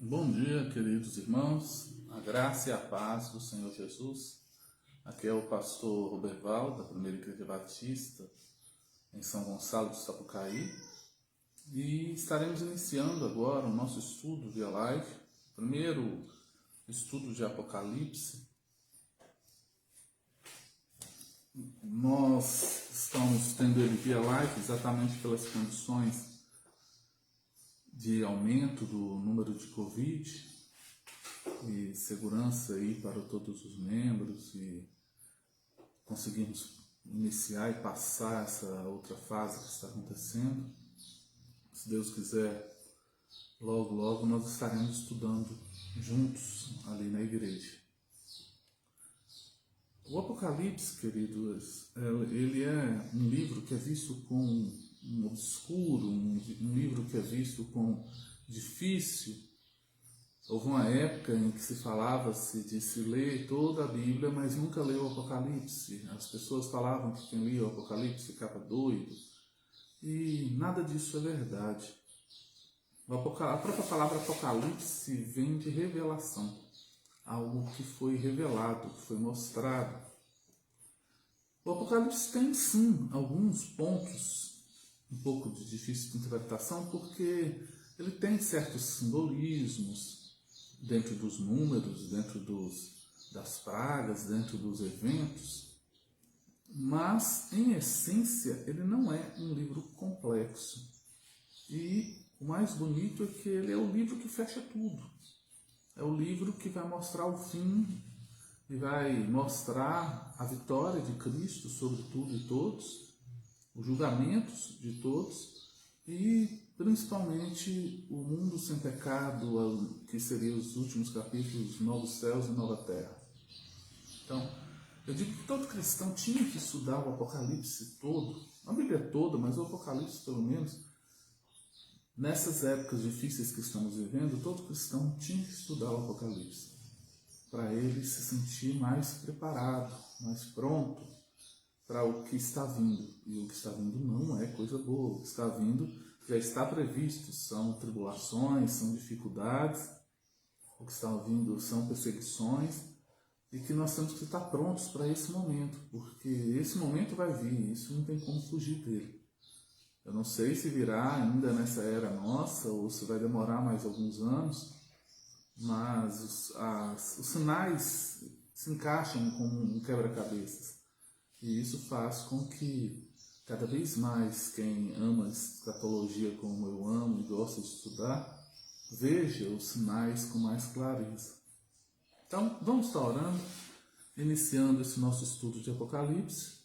Bom dia, queridos irmãos, a graça e a paz do Senhor Jesus. Aqui é o pastor Roberval, da Primeira Igreja Batista, em São Gonçalo do Sapucaí, e estaremos iniciando agora o nosso estudo via live, primeiro estudo de Apocalipse. Nós estamos tendo ele via live exatamente pelas condições de aumento do número de Covid e segurança aí para todos os membros e conseguirmos iniciar e passar essa outra fase que está acontecendo. Se Deus quiser, logo nós estaremos estudando juntos ali na igreja. O Apocalipse, queridos, ele é um livro que é visto como um obscuro, um livro que é visto como difícil. Houve uma época em que se falava-se de se ler toda a Bíblia, mas nunca leu o Apocalipse. As pessoas falavam que quem lia o Apocalipse ficava doido, e nada disso é verdade. A própria palavra Apocalipse vem de revelação, algo que foi revelado, que foi mostrado. O Apocalipse tem sim alguns pontos um pouco de difícil de interpretação, porque ele tem certos simbolismos dentro dos números, dentro das pragas, dentro dos eventos, mas em essência ele não é um livro complexo. E o mais bonito é que ele é o livro que fecha tudo. É o livro que vai mostrar o fim e vai mostrar a vitória de Cristo sobre tudo e todos, os julgamentos de todos e principalmente o mundo sem pecado, que seria os últimos capítulos, novos céus e nova terra. Então, eu digo que todo cristão tinha que estudar o Apocalipse todo, a Bíblia toda, mas o Apocalipse pelo menos. Nessas épocas difíceis que estamos vivendo, todo cristão tinha que estudar o Apocalipse, para ele se sentir mais preparado, mais pronto para o que está vindo. E o que está vindo não é coisa boa. O que está vindo já está previsto. São tribulações, são dificuldades. O que está vindo são perseguições. E que nós temos que estar prontos para esse momento. Porque esse momento vai vir. Isso não tem como fugir dele. Eu não sei se virá ainda nessa era nossa ou se vai demorar mais alguns anos. Mas os sinais se encaixam como um quebra-cabeças. E isso faz com que cada vez mais quem ama escatologia como eu amo e gosta de estudar, veja os sinais com mais clareza. Então, vamos estar orando, iniciando esse nosso estudo de Apocalipse.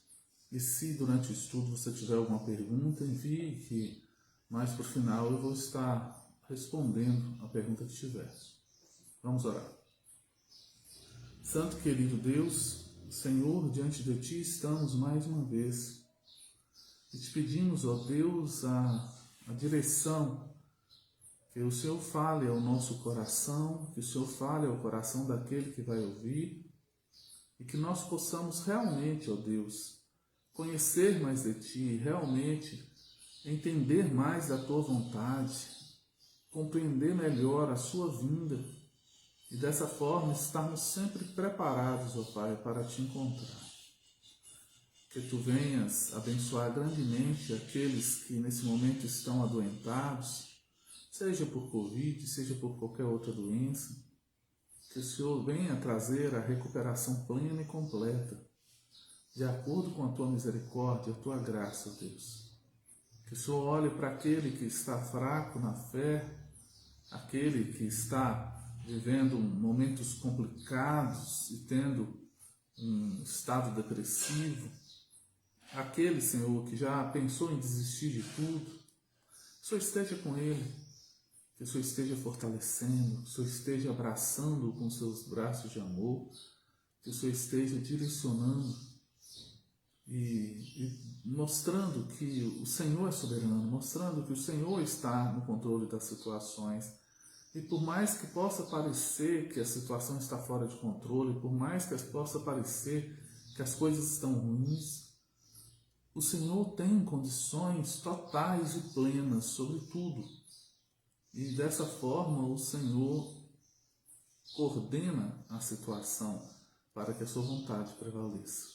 E se durante o estudo você tiver alguma pergunta, envie, que mais para o final eu vou estar respondendo a pergunta que tiver. Vamos orar. Santo querido Deus, Senhor, diante de Ti estamos mais uma vez e te pedimos, ó Deus, a direção, que o Senhor fale ao nosso coração, que o Senhor fale ao coração daquele que vai ouvir e que nós possamos realmente, ó Deus, conhecer mais de Ti, realmente entender mais da Tua vontade, compreender melhor a Sua vinda e dessa forma estarmos sempre preparados, ó Pai, para Te encontrar. Que Tu venhas abençoar grandemente aqueles que nesse momento estão adoentados, seja por Covid, seja por qualquer outra doença. Que o Senhor venha trazer a recuperação plena e completa, de acordo com a Tua misericórdia, a Tua graça, ó Deus. Que o Senhor olhe para aquele que está fraco na fé, aquele que está vivendo momentos complicados e tendo um estado depressivo, aquele, Senhor, que já pensou em desistir de tudo, que o Senhor esteja com ele, que o Senhor esteja fortalecendo, que o Senhor esteja abraçando com seus braços de amor, que o Senhor esteja direcionando e mostrando que o Senhor é soberano, mostrando que o Senhor está no controle das situações. E por mais que possa parecer que a situação está fora de controle, por mais que possa parecer que as coisas estão ruins, o Senhor tem condições totais e plenas sobre tudo. E dessa forma o Senhor coordena a situação para que a sua vontade prevaleça.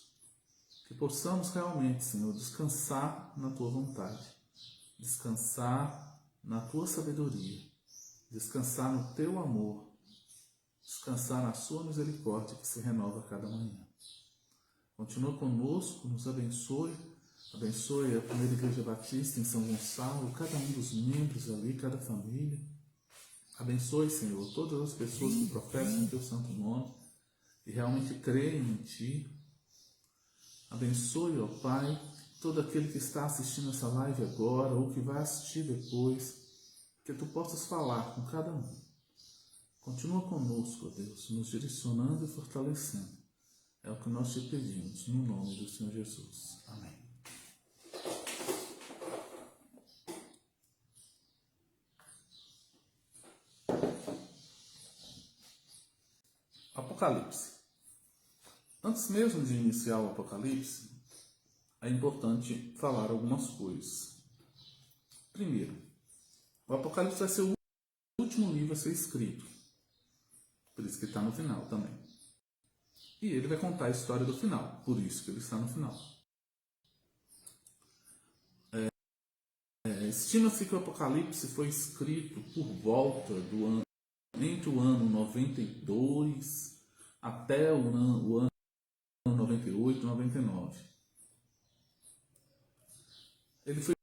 Que possamos realmente, Senhor, descansar na tua vontade, descansar na tua sabedoria, descansar no teu amor, descansar na sua misericórdia que se renova a cada manhã. Continua conosco, nos abençoe, abençoe a Primeira Igreja Batista em São Gonçalo, cada um dos membros ali, cada família. Abençoe, Senhor, todas as pessoas que professam o teu santo nome e realmente creem em ti. Abençoe, ó Pai, todo aquele que está assistindo essa live agora ou que vai assistir depois, que tu possas falar com cada um. Continua conosco, ó Deus, nos direcionando e fortalecendo. É o que nós te pedimos, no nome do Senhor Jesus. Amém. Apocalipse. Antes mesmo de iniciar o Apocalipse, é importante falar algumas coisas. Primeiro, o Apocalipse vai ser o último livro a ser escrito. Por isso que está no final também. E ele vai contar a história do final. Por isso que ele está no final. Estima-se que o Apocalipse foi escrito por volta do ano, entre o ano 92 até o ano 98, 99. Ele foi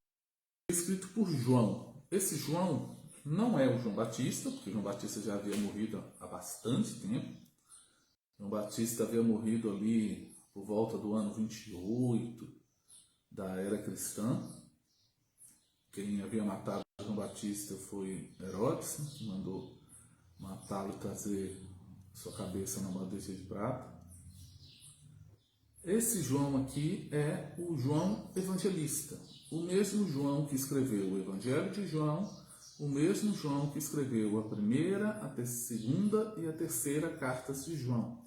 escrito por João. Esse João não é o João Batista, porque João Batista já havia morrido há bastante tempo. João Batista havia morrido ali por volta do ano 28 da era cristã. Quem havia matado João Batista foi Herodes, que mandou matá-lo e trazer sua cabeça na bandeja de prata. Esse João aqui é o João Evangelista, o mesmo João que escreveu o Evangelho de João, o mesmo João que escreveu a primeira, a segunda e a terceira cartas de João,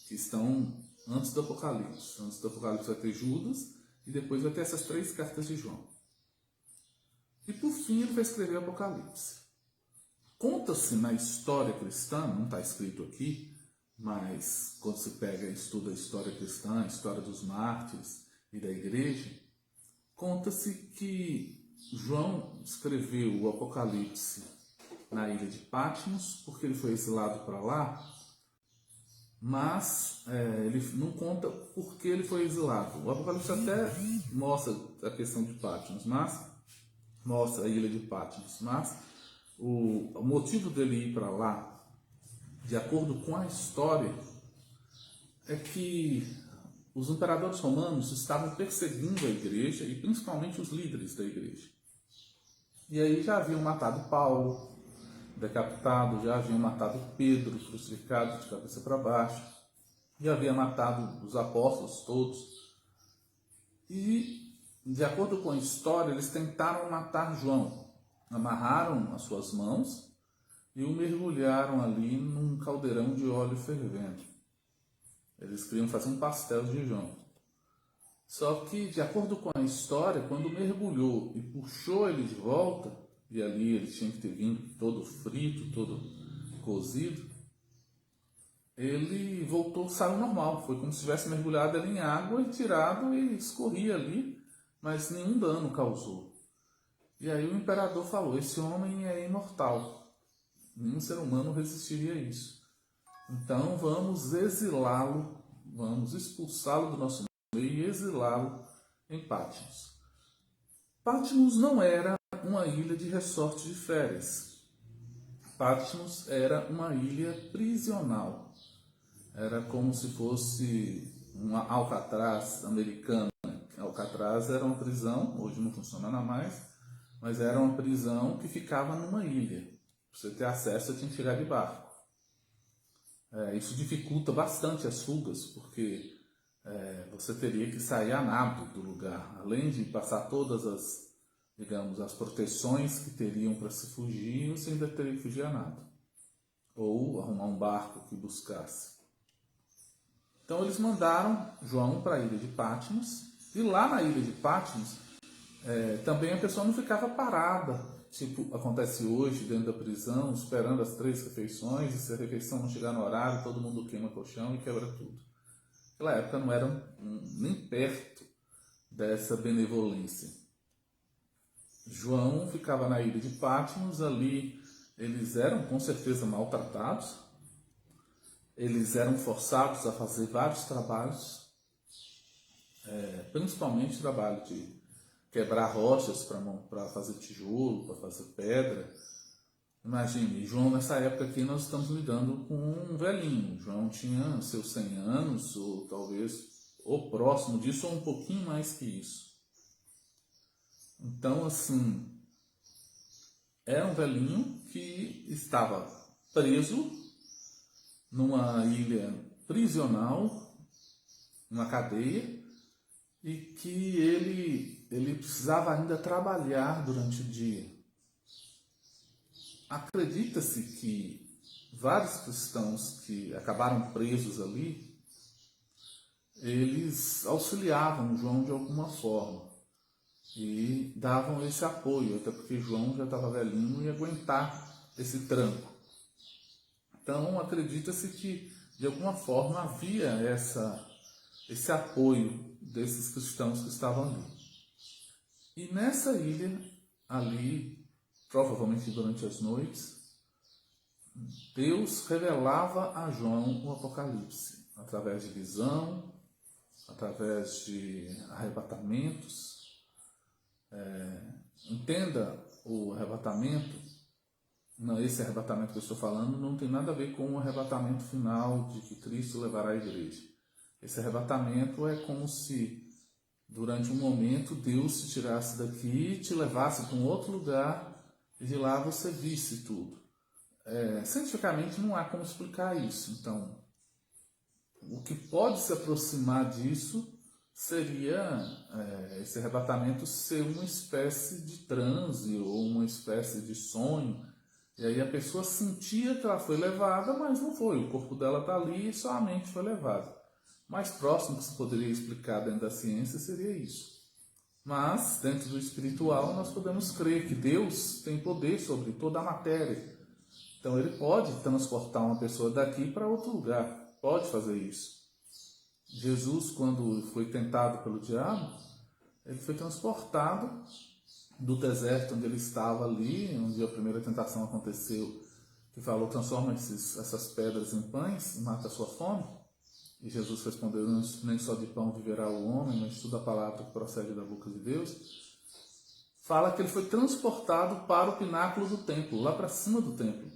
que estão antes do Apocalipse. Antes do Apocalipse vai ter Judas e depois vai ter essas 3 cartas de João. E por fim ele vai escrever o Apocalipse. Conta-se na história cristã, não está escrito aqui, mas quando se pega e estuda a história cristã, a história dos mártires e da igreja, conta-se que João escreveu o Apocalipse na ilha de Patmos, porque ele foi exilado para lá, mas ele não conta por que ele foi exilado. O Apocalipse até mostra a questão de Patmos, mas mostra a ilha de Patmos, mas o motivo dele ir para lá, de acordo com a história, é que os imperadores romanos estavam perseguindo a igreja e principalmente os líderes da igreja. E aí já haviam matado Paulo, decapitado, já haviam matado Pedro, crucificado de cabeça para baixo, já haviam matado os apóstolos todos. E, de acordo com a história, eles tentaram matar João. Amarraram as suas mãos e o mergulharam ali num caldeirão de óleo fervendo. Eles queriam fazer um pastel de João. Só que, de acordo com a história, quando mergulhou e puxou ele de volta, e ali ele tinha que ter vindo todo frito, todo cozido, ele voltou, saiu normal. Foi como se tivesse mergulhado ali em água e tirado e escorria ali, mas nenhum dano causou. E aí o imperador falou: esse homem é imortal. Nenhum ser humano resistiria a isso. Então vamos exilá-lo, vamos expulsá-lo do nosso meio e exilá-lo em Patmos. Patmos não era uma ilha de resort de férias. Patmos era uma ilha prisional. Era como se fosse uma Alcatraz americana. Alcatraz era uma prisão, hoje não funciona mais, mas era uma prisão que ficava numa ilha. Para você ter acesso, você tinha que chegar de barco. Isso dificulta bastante as fugas, porque você teria que sair a nado do lugar. Além de passar todas as, digamos, as proteções que teriam para se fugir, você ainda teria que fugir a nado. Ou arrumar um barco que buscasse. Então eles mandaram João para a ilha de Patmos, e lá na ilha de Patmos também a pessoa não ficava parada tipo acontece hoje dentro da prisão, esperando as 3 refeições, e se a refeição não chegar no horário, todo mundo queima colchão e quebra tudo. Naquela época não eram nem perto dessa benevolência. João ficava na ilha de Patmos, ali eles eram com certeza maltratados, eles eram forçados a fazer vários trabalhos, principalmente trabalho de quebrar rochas para fazer tijolo, para fazer pedra. Imagine, João nessa época aqui nós estamos lidando com um velhinho. João tinha seus 100 anos, ou talvez ou próximo disso, ou um pouquinho mais que isso. Então, assim, era um velhinho que estava preso numa ilha prisional, numa cadeia, e que ele precisava ainda trabalhar durante o dia. Acredita-se que vários cristãos que acabaram presos ali, eles auxiliavam João de alguma forma e davam esse apoio, até porque João já estava velhinho e ia aguentar esse tranco. Então acredita-se que de alguma forma havia esse apoio desses cristãos que estavam ali. E nessa ilha, ali, provavelmente durante as noites, Deus revelava a João o Apocalipse, através de visão, através de arrebatamentos. Entenda o arrebatamento, não, esse arrebatamento que eu estou falando não tem nada a ver com o arrebatamento final de que Cristo levará a igreja. Esse arrebatamento é como se durante um momento Deus te tirasse daqui e te levasse para um outro lugar e de lá você visse tudo. Cientificamente não há como explicar isso. Então, o que pode se aproximar disso seria esse arrebatamento ser uma espécie de transe ou uma espécie de sonho. E aí a pessoa sentia que ela foi levada, mas não foi. O corpo dela está ali e só a mente foi levada. Mais próximo que se poderia explicar dentro da ciência seria isso. Mas, dentro do espiritual, nós podemos crer que Deus tem poder sobre toda a matéria. Então, Ele pode transportar uma pessoa daqui para outro lugar. Pode fazer isso. Jesus, quando foi tentado pelo diabo, ele foi transportado do deserto onde ele estava ali, onde a primeira tentação aconteceu, que falou, transforma essas pedras em pães e mata a sua fome. E Jesus respondeu, nem só de pão viverá o homem, mas toda a palavra que procede da boca de Deus. Fala que ele foi transportado para o pináculo do templo, lá para cima do templo.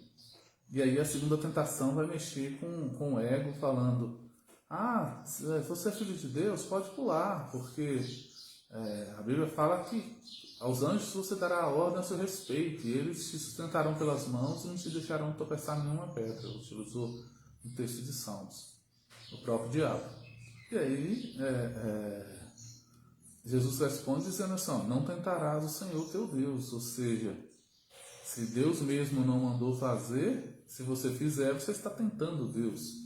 E aí a segunda tentação vai mexer com o ego, falando, se você é filho de Deus, pode pular, porque a Bíblia fala que aos anjos você dará a ordem a seu respeito, e eles te sustentarão pelas mãos e não te deixarão tropeçar em nenhuma pedra. Utilizou um texto de Salmos, o próprio diabo. E aí Jesus responde dizendo assim, não tentarás o Senhor teu Deus, ou seja, se Deus mesmo não mandou fazer, se você fizer, você está tentando Deus.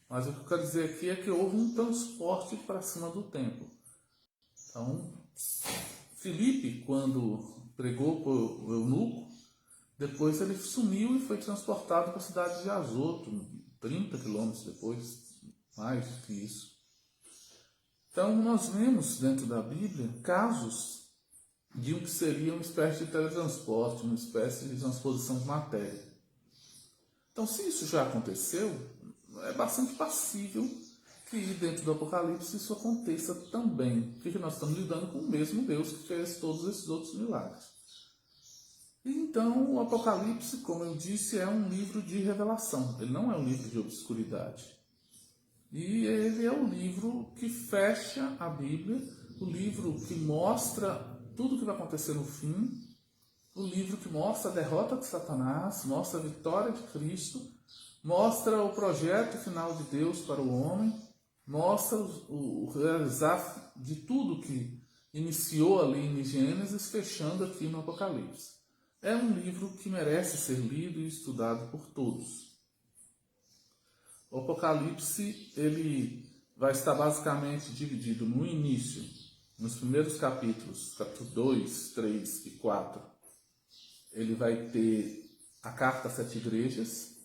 Mas o que eu quero dizer aqui é que houve um transporte para cima do templo. Então, Filipe, quando pregou para o eunuco, depois ele sumiu e foi transportado para a cidade de Azoto, 30 quilômetros depois, mais do que isso. Então, nós vemos dentro da Bíblia casos de um que seria uma espécie de teletransporte, uma espécie de transposição de matéria. Então, se isso já aconteceu, é bastante passível que dentro do Apocalipse isso aconteça também, porque nós estamos lidando com o mesmo Deus que fez todos esses outros milagres. E então, o Apocalipse, como eu disse, é um livro de revelação, ele não é um livro de obscuridade. E ele é o livro que fecha a Bíblia, o livro que mostra tudo o que vai acontecer no fim, o livro que mostra a derrota de Satanás, mostra a vitória de Cristo, mostra o projeto final de Deus para o homem, mostra o realizar de tudo que iniciou ali em Gênesis, fechando aqui no Apocalipse. É um livro que merece ser lido e estudado por todos. O Apocalipse ele vai estar basicamente dividido no início, nos primeiros capítulos, capítulo 2, 3 e 4, ele vai ter a carta às 7 igrejas,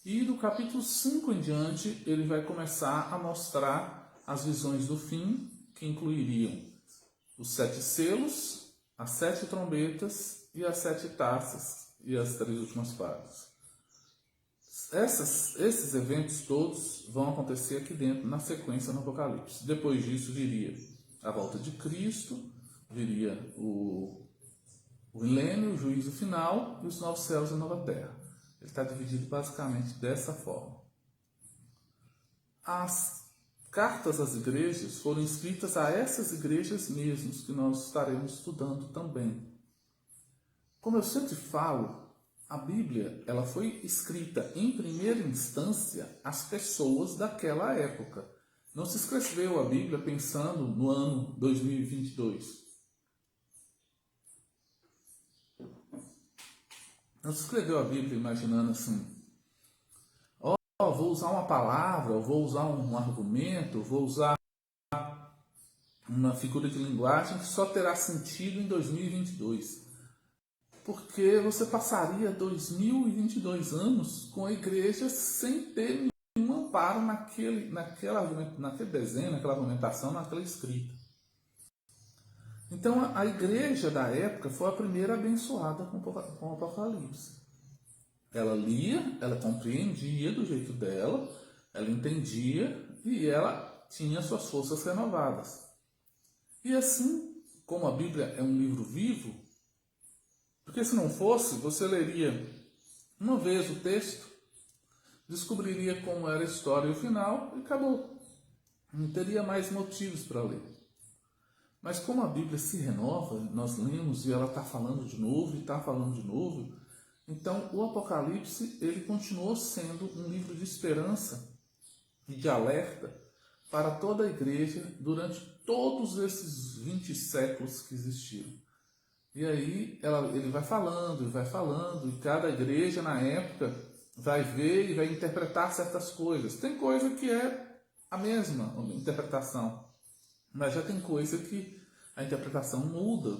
e do capítulo 5 em diante ele vai começar a mostrar as visões do fim, que incluiriam os 7 selos, as 7 trombetas e as 7 taças e as 3 últimas pragas. Esses eventos todos vão acontecer aqui dentro, na sequência no Apocalipse. Depois disso viria a volta de Cristo, viria o milênio, o juízo final e os novos céus e a nova terra. Ele está dividido basicamente dessa forma. As cartas às igrejas foram escritas a essas igrejas mesmas, que nós estaremos estudando também. Como eu sempre falo, a Bíblia ela foi escrita em primeira instância às pessoas daquela época. Não se escreveu a Bíblia pensando no ano 2022. Não se escreveu a Bíblia imaginando assim, vou usar uma palavra, vou usar um argumento, vou usar uma figura de linguagem que só terá sentido em 2022. Porque você passaria 2022 anos com a igreja sem ter nenhum amparo naquele desenho, naquela argumentação, naquela escrita. Então a igreja da época foi a primeira abençoada com o Apocalipse. Ela lia, ela compreendia do jeito dela, ela entendia e ela tinha suas forças renovadas. E assim, como a Bíblia é um livro vivo, porque se não fosse, você leria uma vez o texto, descobriria como era a história e o final e acabou. Não teria mais motivos para ler. Mas como a Bíblia se renova, nós lemos e ela está falando de novo e está falando de novo, então o Apocalipse ele continuou sendo um livro de esperança e de alerta para toda a igreja durante todos esses 20 séculos que existiram. E aí ele vai falando, e cada igreja na época vai ver e vai interpretar certas coisas. Tem coisa que é a mesma interpretação, mas já tem coisa que a interpretação muda.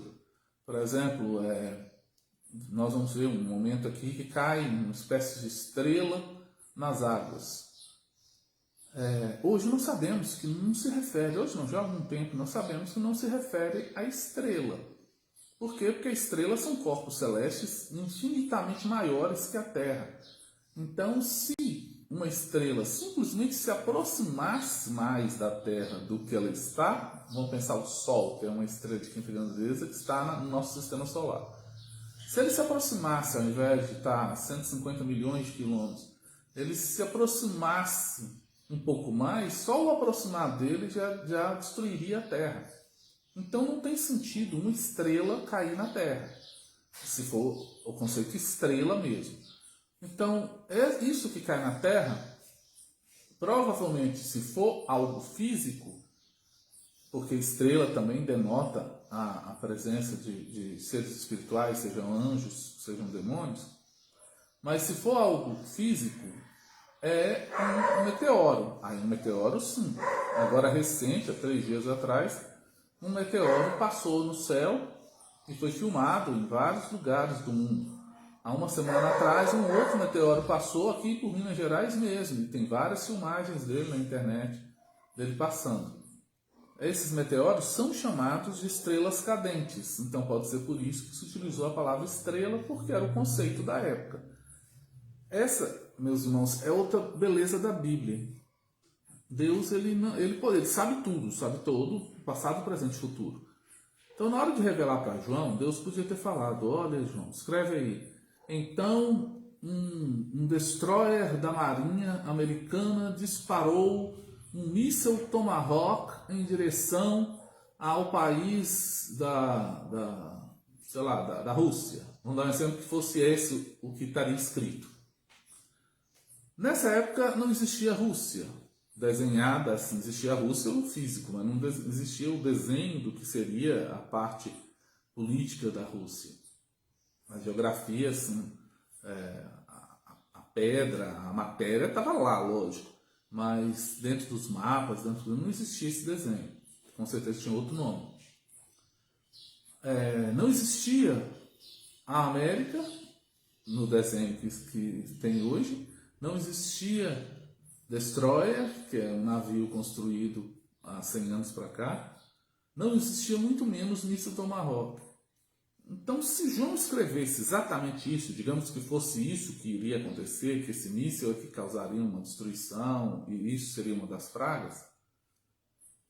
Por exemplo, nós vamos ver um momento aqui que cai uma espécie de estrela nas águas. Hoje nós sabemos que não se refere, hoje não, já há algum tempo nós sabemos que não se refere à estrela. Por quê? Porque estrelas são corpos celestes infinitamente maiores que a Terra. Então, se uma estrela simplesmente se aproximasse mais da Terra do que ela está, vamos pensar o Sol, que é uma estrela de quinta grandeza que está no nosso sistema solar. Se ele se aproximasse, ao invés de estar a 150 milhões de quilômetros, ele se aproximasse um pouco mais, só o aproximar dele já destruiria a Terra. Então não tem sentido uma estrela cair na Terra, se for o conceito estrela mesmo. Então, é isso que cai na Terra, provavelmente, se for algo físico, porque estrela também denota a presença de seres espirituais, sejam anjos, sejam demônios, mas se for algo físico, é um meteoro. Aí um meteoro, sim. Agora, recente, há 3 dias atrás, um meteoro passou no céu e foi filmado em vários lugares do mundo. Há uma semana atrás, um outro meteoro passou aqui por Minas Gerais mesmo. E tem várias filmagens dele na internet, dele passando. Esses meteoros são chamados de estrelas cadentes. Então pode ser por isso que se utilizou a palavra estrela, porque era o conceito da época. Essa, meus irmãos, é outra beleza da Bíblia. Deus, ele sabe tudo, sabe todo, passado, presente e futuro. Então, na hora de revelar para João, Deus podia ter falado, olha, João, escreve aí. Então, um destroyer da Marinha Americana disparou um míssil Tomahawk em direção ao país da Rússia. Vamos dar um exemplo que fosse esse o que estaria escrito. Nessa época não existia Rússia desenhada assim, existia a Rússia no físico, mas não existia o desenho do que seria a parte política da Rússia. A geografia, assim, a pedra, a matéria estava lá, lógico, mas dentro dos mapas, não existia esse desenho. Com certeza tinha outro nome. Não existia a América, no desenho que tem hoje, não existia destroyer, que é um navio construído há 100 anos para cá, não existia muito menos míssil Tomahawk. Então, se João escrevesse exatamente isso, digamos que fosse isso que iria acontecer, que esse míssil é que causaria uma destruição e isso seria uma das pragas,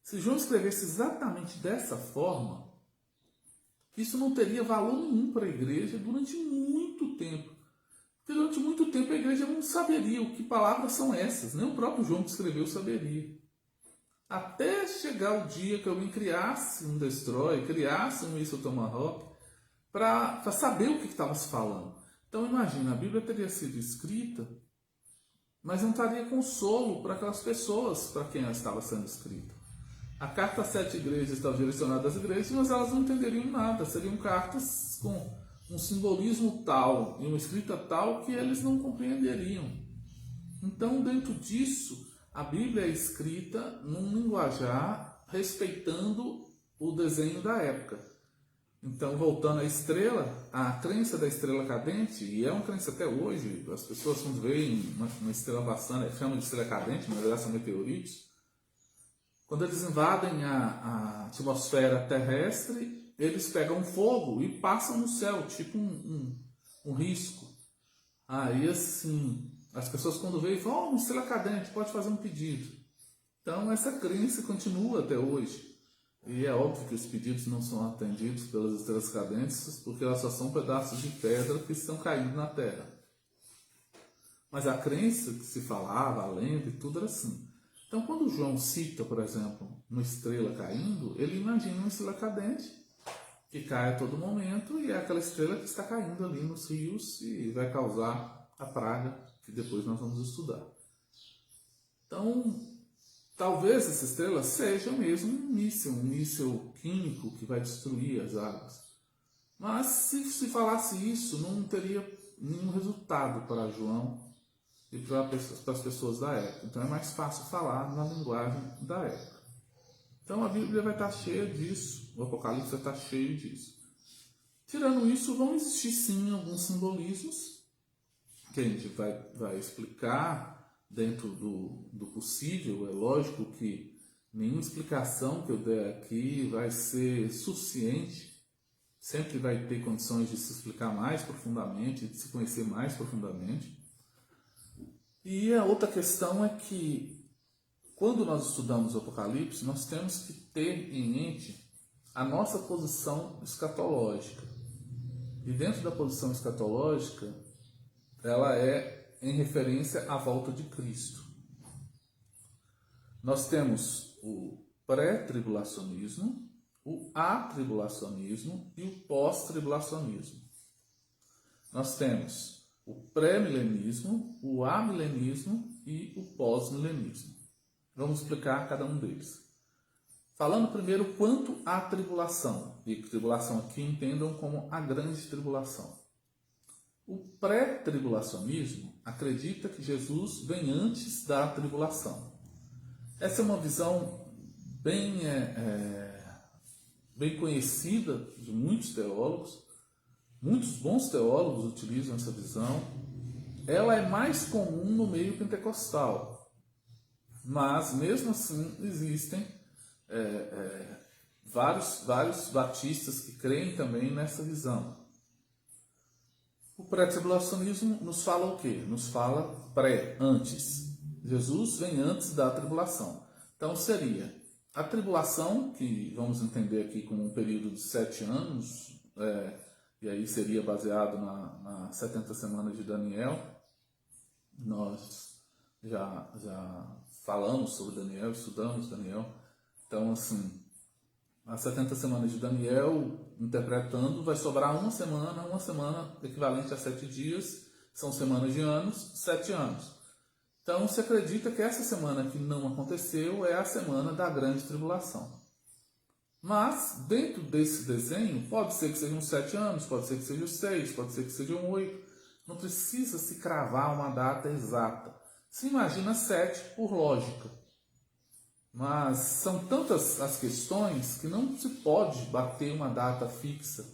se João escrevesse exatamente dessa forma, isso não teria valor nenhum para a igreja durante muito tempo. Porque durante muito tempo a igreja não saberia o que palavras são essas, nem o próprio João que escreveu saberia. Até chegar o dia que alguém criasse um destroyer, criasse um míssil Tomahawk, para saber o que estava se falando. Então imagina, a Bíblia teria sido escrita, mas não traria consolo para aquelas pessoas para quem ela estava sendo escrita. A carta às 7 igrejas estava direcionada às igrejas, mas elas não entenderiam nada. Seriam cartas com um simbolismo tal e uma escrita tal que eles não compreenderiam. Então, dentro disso, a Bíblia é escrita num linguajar respeitando o desenho da época. Então, voltando à estrela, a crença da estrela cadente, e é uma crença até hoje, as pessoas quando veem uma estrela passando, chamam de estrela cadente, mas na verdade são meteoritos. Quando eles invadem a atmosfera terrestre, eles pegam fogo e passam no céu, tipo um risco. Aí assim, as pessoas quando veem falam, uma estrela cadente, pode fazer um pedido. Então essa crença continua até hoje. E é óbvio que os pedidos não são atendidos pelas estrelas cadentes, porque elas só são pedaços de pedra que estão caindo na Terra. Mas a crença que se falava, a lenda e tudo era assim. Então, quando João cita, por exemplo, uma estrela caindo, ele imagina uma estrela cadente que cai a todo momento e é aquela estrela que está caindo ali nos rios e vai causar a praga que depois nós vamos estudar. Então, talvez essa estrela seja mesmo um míssil químico que vai destruir as águas. Mas se falasse isso, não teria nenhum resultado para João e para as pessoas da época. Então é mais fácil falar na linguagem da época. Então a Bíblia vai estar cheia disso, o Apocalipse vai estar cheio disso. Tirando isso, vão existir sim alguns simbolismos que a gente vai explicar dentro do possível. É lógico que nenhuma explicação que eu der aqui vai ser suficiente. Sempre vai ter condições de se explicar mais profundamente, de se conhecer mais profundamente. E a outra questão é que, quando nós estudamos o Apocalipse, nós temos que ter em mente a nossa posição escatológica. E dentro da posição escatológica, ela é em referência à volta de Cristo. Nós temos o pré-tribulacionismo, o atribulacionismo e o pós-tribulacionismo. Nós temos o pré-milenismo, o amilenismo e o pós-milenismo. Vamos explicar cada um deles. Falando primeiro quanto à tribulação, e tribulação aqui entendam como a grande tribulação. O pré-tribulacionismo acredita que Jesus vem antes da tribulação. Essa é uma visão bem conhecida de muitos teólogos. Muitos bons teólogos utilizam essa visão. Ela é mais comum no meio pentecostal, mas mesmo assim existem vários batistas que creem também nessa visão. O pré-tribulacionismo nos fala o quê? Nos fala antes. Jesus vem antes da tribulação. Então seria a tribulação, que vamos entender aqui como um período de 7 anos, e aí seria baseado nas 70 semanas de Daniel. Nós já falamos sobre Daniel, estudamos Daniel. Então, assim, as 70 semanas de Daniel, interpretando, vai sobrar uma semana equivalente a 7 dias, são semanas de anos, 7 anos. Então, se acredita que essa semana que não aconteceu é a semana da grande tribulação. Mas, dentro desse desenho, pode ser que sejam 7 anos, pode ser que sejam 6, pode ser que sejam 8. Não precisa se cravar uma data exata. Se imagina 7 por lógica. Mas são tantas as questões que não se pode bater uma data fixa.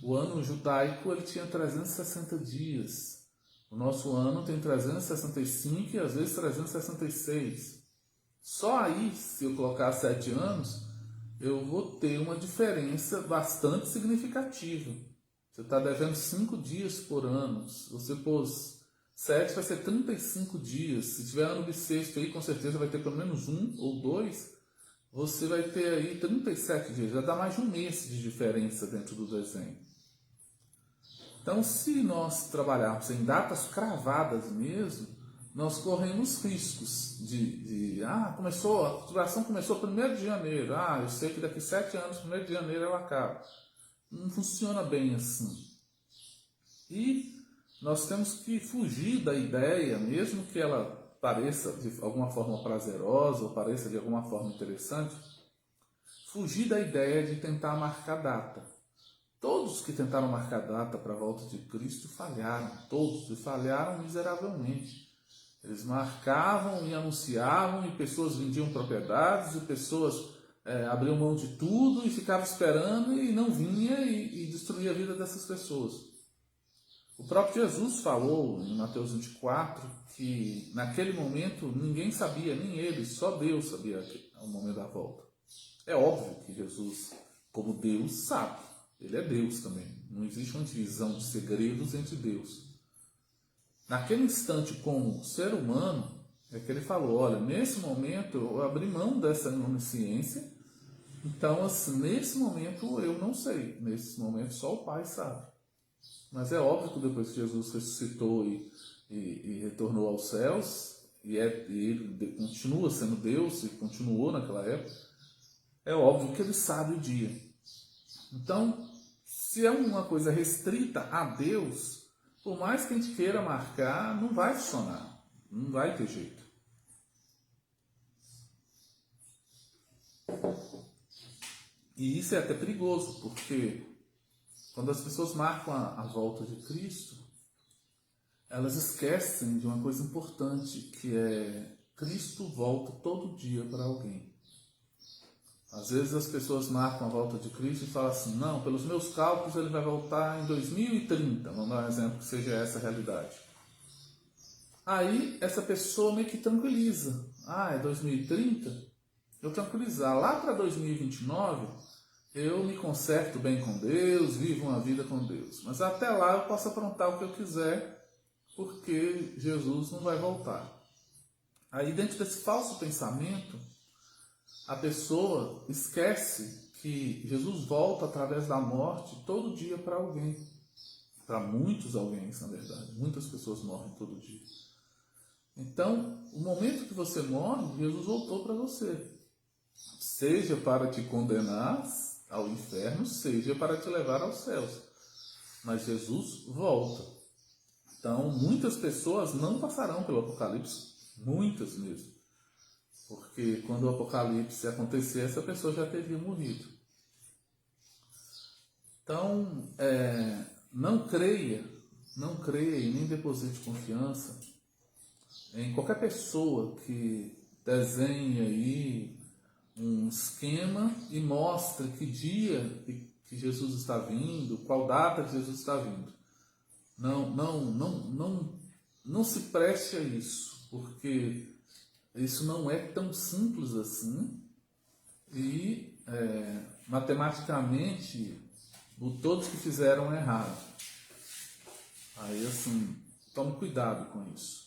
O ano judaico ele tinha 360 dias. O nosso ano tem 365 e às vezes 366. Só aí, se eu colocar 7 anos, eu vou ter uma diferença bastante significativa. Você está devendo 5 dias por ano. Se você pôs 7, vai ser 35 dias. Se tiver ano bissexto aí, com certeza vai ter pelo menos 1 ou 2. Você vai ter aí 37 dias. Já dá mais de um mês de diferença dentro do desenho. Então, se nós trabalharmos em datas cravadas mesmo, nós corremos riscos começou, a cultivação começou 1º de janeiro. Eu sei que daqui 7 anos, 1º de janeiro ela acaba. Não funciona bem assim. E nós temos que fugir da ideia, mesmo que ela pareça de alguma forma prazerosa ou pareça de alguma forma interessante, fugir da ideia de tentar marcar data. Todos que tentaram marcar data para a volta de Cristo falharam, todos, e falharam miseravelmente. Eles marcavam e anunciavam, e pessoas vendiam propriedades, e pessoas abriam mão de tudo e ficavam esperando e não vinha e destruía a vida dessas pessoas. O próprio Jesus falou em Mateus 24 que naquele momento ninguém sabia, nem ele, só Deus sabia o momento da volta. É óbvio que Jesus, como Deus, sabe. Ele é Deus também. Não existe uma divisão de segredos entre Deus. Naquele instante, como ser humano, é que ele falou, olha, nesse momento eu abri mão dessa onisciência, então assim, nesse momento eu não sei, nesse momento só o Pai sabe. Mas é óbvio que depois que Jesus ressuscitou e retornou aos céus, e ele continua sendo Deus, e continuou naquela época, é óbvio que ele sabe o dia. Então, se é uma coisa restrita a Deus, por mais que a gente queira marcar, não vai funcionar. Não vai ter jeito. E isso é até perigoso, porque quando as pessoas marcam a volta de Cristo, elas esquecem de uma coisa importante, que é Cristo volta todo dia para alguém. Às vezes as pessoas marcam a volta de Cristo e falam assim, não, pelos meus cálculos ele vai voltar em 2030. Vamos dar um exemplo que seja essa a realidade. Aí essa pessoa meio que tranquiliza. É 2030? Eu tranquilizar. Lá para 2029 eu me conserto bem com Deus, vivo uma vida com Deus. Mas até lá eu posso aprontar o que eu quiser, porque Jesus não vai voltar. Aí dentro desse falso pensamento, a pessoa esquece que Jesus volta através da morte todo dia para alguém. Para muitos alguém, na verdade. Muitas pessoas morrem todo dia. Então, o momento que você morre, Jesus voltou para você. Seja para te condenar ao inferno, seja para te levar aos céus. Mas Jesus volta. Então, muitas pessoas não passarão pelo Apocalipse. Muitas mesmo. Porque quando o Apocalipse acontecer, essa pessoa já teria morrido. Então, não creia e nem deposite confiança em qualquer pessoa que desenhe aí um esquema e mostre que dia que Jesus está vindo, qual data que Jesus está vindo. Não se preste a isso, porque isso não é tão simples assim e matematicamente todos que fizeram errado. Aí assim, tome cuidado com isso.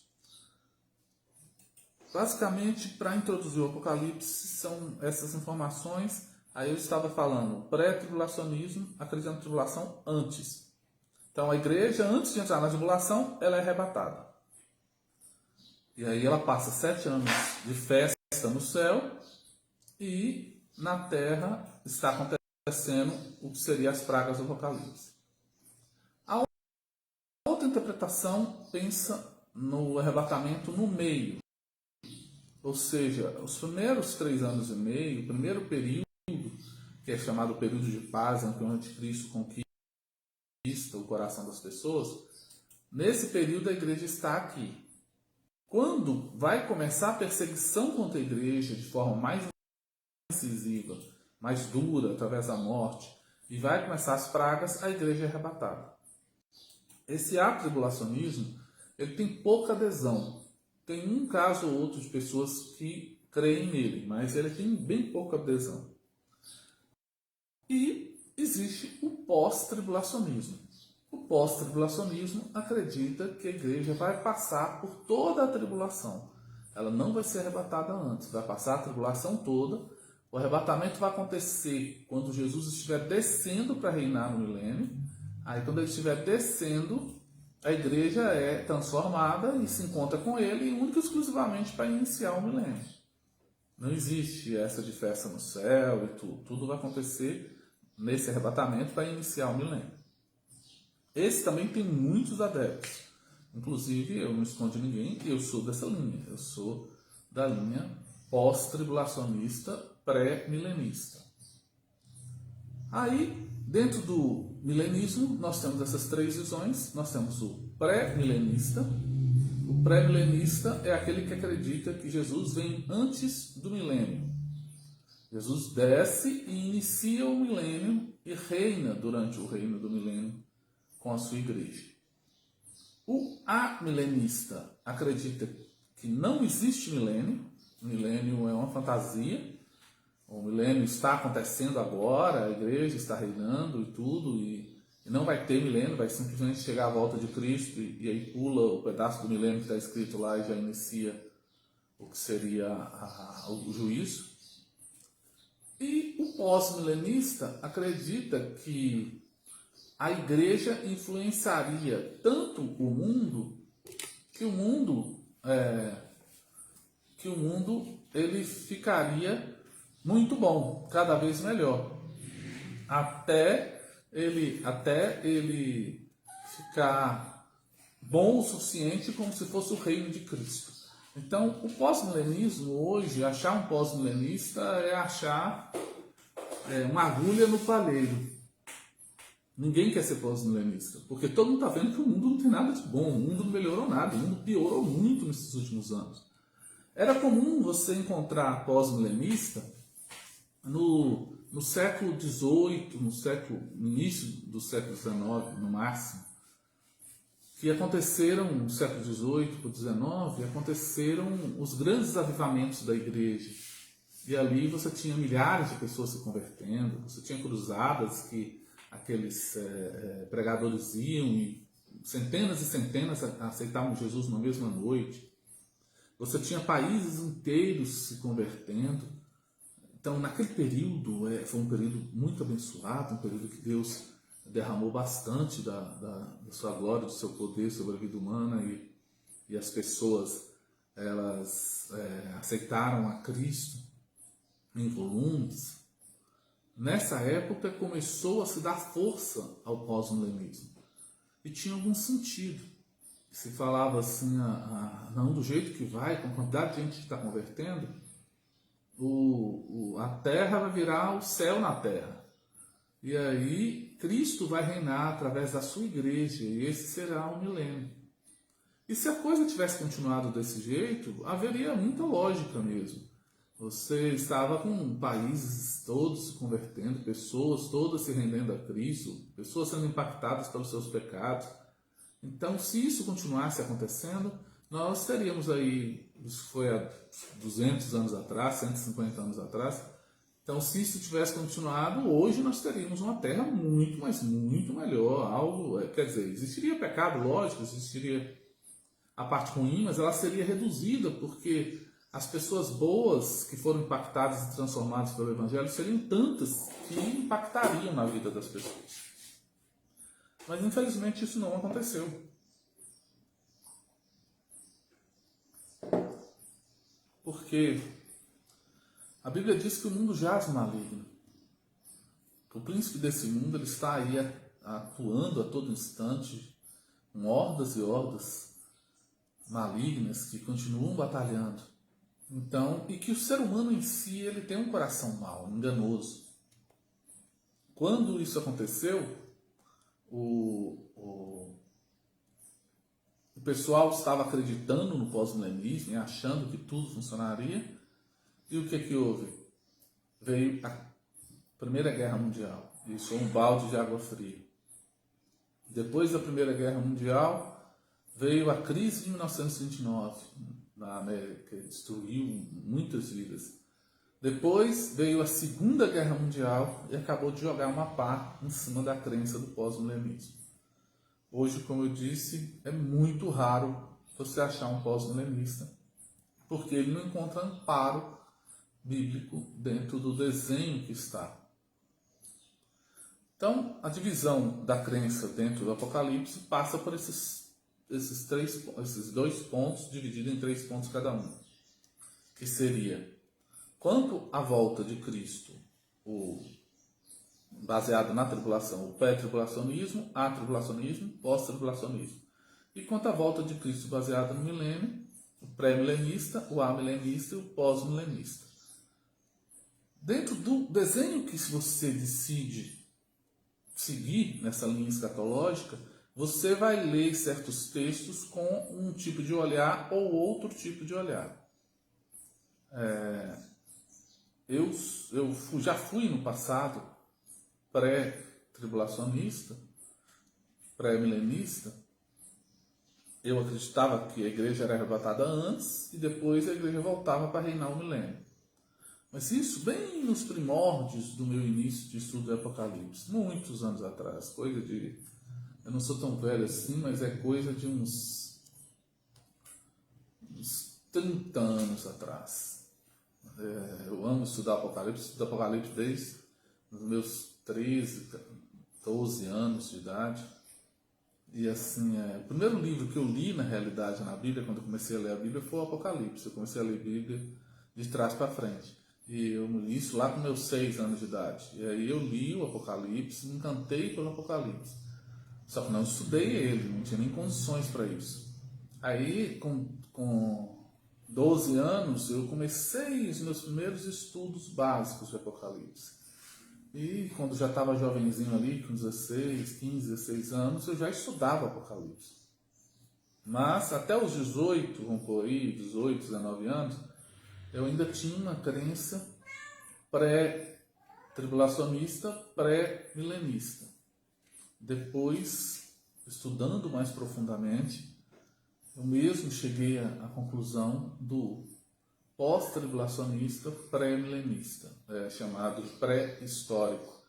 Basicamente, para introduzir o Apocalipse, são essas informações. Aí eu estava falando pré-tribulacionismo, acreditando na tribulação antes. Então a igreja, antes de entrar na tribulação, ela é arrebatada. E aí ela passa 7 anos de festa no céu e na terra está acontecendo o que seria as pragas do Apocalipse. A outra interpretação pensa no arrebatamento no meio. Ou seja, os primeiros 3 anos e meio, o primeiro período, que é chamado período de paz, em que o anticristo conquista o coração das pessoas, nesse período a igreja está aqui. Quando vai começar a perseguição contra a igreja de forma mais incisiva, mais dura, através da morte, e vai começar as pragas, a igreja é arrebatada. Esse atribulacionismo, ele tem pouca adesão. Tem um caso ou outro de pessoas que creem nele, mas ele tem bem pouca adesão. E existe o pós-tribulacionismo. O pós-tribulacionismo acredita que a igreja vai passar por toda a tribulação. Ela não vai ser arrebatada antes, vai passar a tribulação toda. O arrebatamento vai acontecer quando Jesus estiver descendo para reinar no milênio. Aí, quando ele estiver descendo, a igreja é transformada e se encontra com ele, única e exclusivamente para iniciar o milênio. Não existe essa de festa no céu e tudo. Tudo vai acontecer nesse arrebatamento para iniciar o milênio. Esse também tem muitos adeptos. Inclusive, eu não escondo ninguém, eu sou dessa linha. Eu sou da linha pós-tribulacionista, pré-milenista. Aí, dentro do milenismo, nós temos essas três visões. Nós temos o pré-milenista. O pré-milenista é aquele que acredita que Jesus vem antes do milênio. Jesus desce e inicia o milênio e reina durante o reino do milênio com a sua igreja. O amilenista acredita que não existe milênio. O milênio é uma fantasia. O milênio está acontecendo agora, a igreja está reinando e tudo, e não vai ter milênio, vai simplesmente chegar a volta de Cristo e aí pula o pedaço do milênio que está escrito lá e já inicia o que seria o juízo. E o pós-milenista acredita que a igreja influenciaria tanto o mundo que o mundo ele ficaria muito bom, cada vez melhor, até ele ficar bom o suficiente como se fosse o reino de Cristo. Então, o pós-milenismo hoje, achar um pós-milenista é achar uma agulha no palheiro. Ninguém quer ser pós-milenista, porque todo mundo está vendo que o mundo não tem nada de bom, o mundo não melhorou nada, o mundo piorou muito nesses últimos anos. Era comum você encontrar pós-milenista no século XVIII, no início do século XIX, no máximo, que aconteceram, no século XVIII para o XIX, aconteceram os grandes avivamentos da igreja. E ali você tinha milhares de pessoas se convertendo, você tinha cruzadas que aqueles pregadores iam e centenas e centenas aceitavam Jesus na mesma noite. Você tinha países inteiros se convertendo. Então, naquele período, foi um período muito abençoado, um período que Deus derramou bastante da sua glória, do seu poder sobre a vida humana, e as pessoas elas aceitaram a Cristo em volumes. Nessa época começou a se dar força ao pós-milenismo e tinha algum sentido. Se falava assim, não, do jeito que vai, com a quantidade de gente que está convertendo, a terra vai virar o céu na terra. E aí Cristo vai reinar através da sua igreja, e esse será o milênio. E se a coisa tivesse continuado desse jeito, haveria muita lógica mesmo. Você estava com países todos se convertendo, pessoas todas se rendendo a Cristo, pessoas sendo impactadas pelos seus pecados. Então, se isso continuasse acontecendo, nós teríamos aí, isso foi há 200 anos atrás, 150 anos atrás. Então, se isso tivesse continuado, hoje nós teríamos uma terra muito, mas muito melhor. Quer dizer, existiria pecado, lógico, existiria a parte ruim, mas ela seria reduzida, porque as pessoas boas que foram impactadas e transformadas pelo Evangelho seriam tantas que impactariam na vida das pessoas. Mas, infelizmente, isso não aconteceu. Porque a Bíblia diz que o mundo jaz maligno. O príncipe desse mundo ele está aí atuando a todo instante, com hordas e hordas malignas que continuam batalhando. Então, e que o ser humano em si ele tem um coração mau, enganoso. Quando isso aconteceu, o pessoal estava acreditando no pós-milenismo e achando que tudo funcionaria. E o que houve? Veio a Primeira Guerra Mundial. Isso foi um balde de água fria. Depois da Primeira Guerra Mundial, veio a crise de 1929 na América, que destruiu muitas vidas. Depois veio a Segunda Guerra Mundial e acabou de jogar uma pá em cima da crença do pós-milenismo. Hoje, como eu disse, é muito raro você achar um pós-milenista, porque ele não encontra amparo bíblico dentro do desenho que está. Então, a divisão da crença dentro do Apocalipse passa por esses dois pontos, divididos em 3 pontos cada um, que seria: quanto à volta de Cristo, baseado na tribulação, o pré-tribulacionismo, atribulacionismo, pós-tribulacionismo. E quanto à volta de Cristo baseado no milênio, o pré-milenista, o amilenista e o pós-milenista. Dentro do desenho que você decide seguir nessa linha escatológica, você vai ler certos textos com um tipo de olhar ou outro tipo de olhar. Eu já fui no passado pré-tribulacionista, pré-milenista. Eu acreditava que a igreja era arrebatada antes e depois a igreja voltava para reinar o milênio. Mas isso bem nos primórdios do meu início de estudo do Apocalipse, muitos anos atrás, coisa de... Eu não sou tão velho assim, mas é coisa de uns 30 anos atrás. Eu amo estudar Apocalipse, estudo Apocalipse desde os meus 13, 12 anos de idade. E assim, o primeiro livro que eu li na realidade na Bíblia, quando eu comecei a ler a Bíblia, foi o Apocalipse. Eu comecei a ler a Bíblia de trás para frente. E eu li isso lá com meus 6 anos de idade. E aí eu li o Apocalipse, me encantei pelo Apocalipse. Só que não estudei ele, não tinha nem condições para isso. Aí, com 12 anos, eu comecei os meus primeiros estudos básicos de Apocalipse. E quando já estava jovenzinho ali, com 16, 15, 16 anos, eu já estudava Apocalipse. Mas até os 18, vamos por aí, 18, 19 anos, eu ainda tinha uma crença pré-tribulacionista, pré-milenista. Depois, estudando mais profundamente, eu mesmo cheguei à conclusão do pós-tribulacionista pré-milenista, chamado de pré-histórico.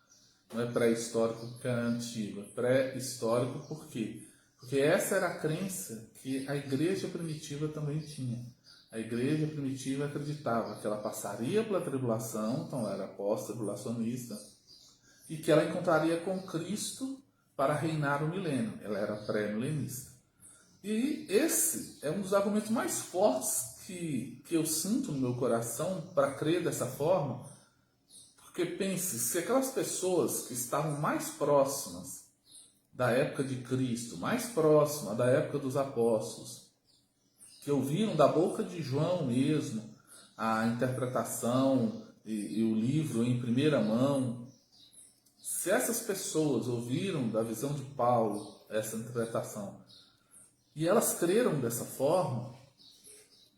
Não é pré-histórico porque é antigo, é pré-histórico por quê? Porque essa era a crença que a igreja primitiva também tinha. A igreja primitiva acreditava que ela passaria pela tribulação, então ela era pós-tribulacionista, e que ela encontraria com Cristo para reinar o milênio. Ela era pré-milenista. E esse é um dos argumentos mais fortes que eu sinto no meu coração para crer dessa forma, porque pense, se aquelas pessoas que estavam mais próximas da época de Cristo, mais próximas da época dos apóstolos, que ouviram da boca de João mesmo a interpretação e o livro em primeira mão, se essas pessoas ouviram da visão de Paulo essa interpretação e elas creram dessa forma,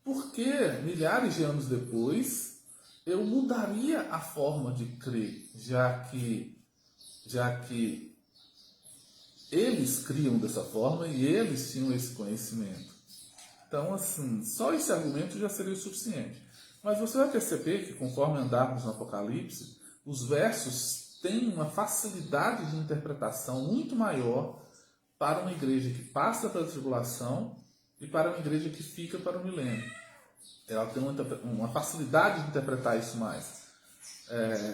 por que milhares de anos depois eu mudaria a forma de crer, já que eles criam dessa forma e eles tinham esse conhecimento? Então, assim, só esse argumento já seria o suficiente. Mas você vai perceber que, conforme andarmos no Apocalipse, os versos têm uma facilidade de interpretação muito maior para uma igreja que passa pela tribulação e para uma igreja que fica para o milênio. Ela tem uma facilidade de interpretar isso mais.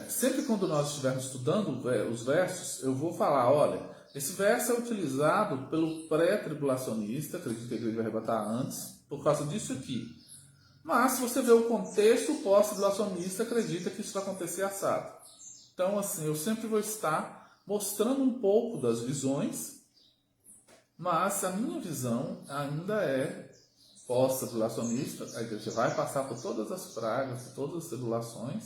Sempre quando nós estivermos estudando os versos, eu vou falar, olha, esse verso é utilizado pelo pré-tribulacionista, acredito que a igreja vai arrebatar antes, por causa disso aqui. Mas, se você vê o contexto, o pós-tribulacionista acredita que isso vai acontecer assado. Então, assim, eu sempre vou estar mostrando um pouco das visões, mas a minha visão ainda é pós-tribulacionista. A igreja vai passar por todas as pragas, por todas as tribulações,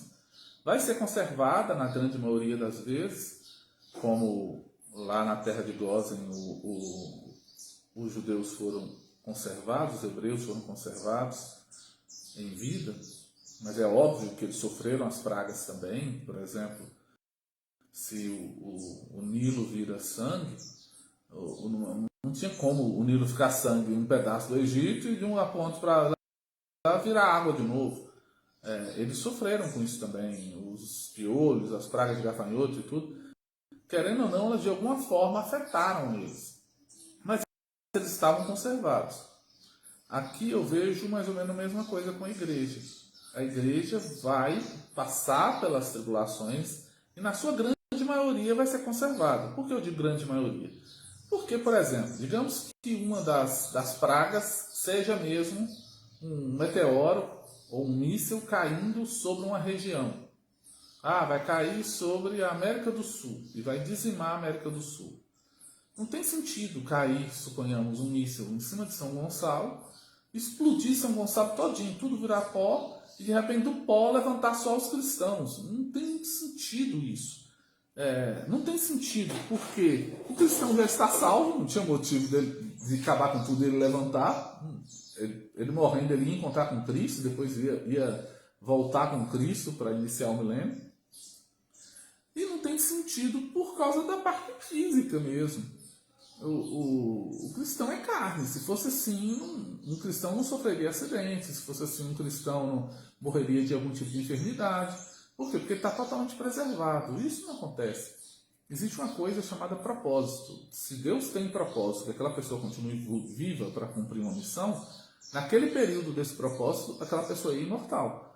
vai ser conservada na grande maioria das vezes, como lá na terra de Gósen os judeus foram conservados, os hebreus foram conservados em vida, mas é óbvio que eles sofreram as pragas também. Por exemplo, Se o Nilo vira sangue, não tinha como o Nilo ficar sangue em um pedaço do Egito e de um ponto para lá virar água de novo. Eles sofreram com isso também, os piolhos, as pragas de gafanhotos e tudo. Querendo ou não, elas de alguma forma afetaram eles. Mas eles estavam conservados. Aqui eu vejo mais ou menos a mesma coisa com a igreja. A igreja vai passar pelas tribulações e na sua grande maioria vai ser conservada. Por que eu digo grande maioria? Porque, por exemplo, digamos que uma das pragas seja mesmo um meteoro ou um míssil caindo sobre uma região. Vai cair sobre a América do Sul e vai dizimar a América do Sul. Não tem sentido cair, suponhamos, um míssil em cima de São Gonçalo, explodir São Gonçalo todinho, tudo virar pó, e de repente do pó levantar só os cristãos. Não tem sentido isso. Não tem sentido, porque o cristão já está salvo, não tinha motivo dele, de acabar com tudo e ele levantar. Ele morrendo, ele ia encontrar com Cristo, depois ia voltar com Cristo para iniciar o milênio. E não tem sentido por causa da parte física mesmo. O cristão é carne. Se fosse assim, um cristão não sofreria acidentes. Se fosse assim, um cristão não morreria de algum tipo de enfermidade. Por quê? Porque ele está totalmente preservado. Isso não acontece. Existe uma coisa chamada propósito. Se Deus tem propósito, que aquela pessoa continue viva para cumprir uma missão, naquele período desse propósito, aquela pessoa é imortal.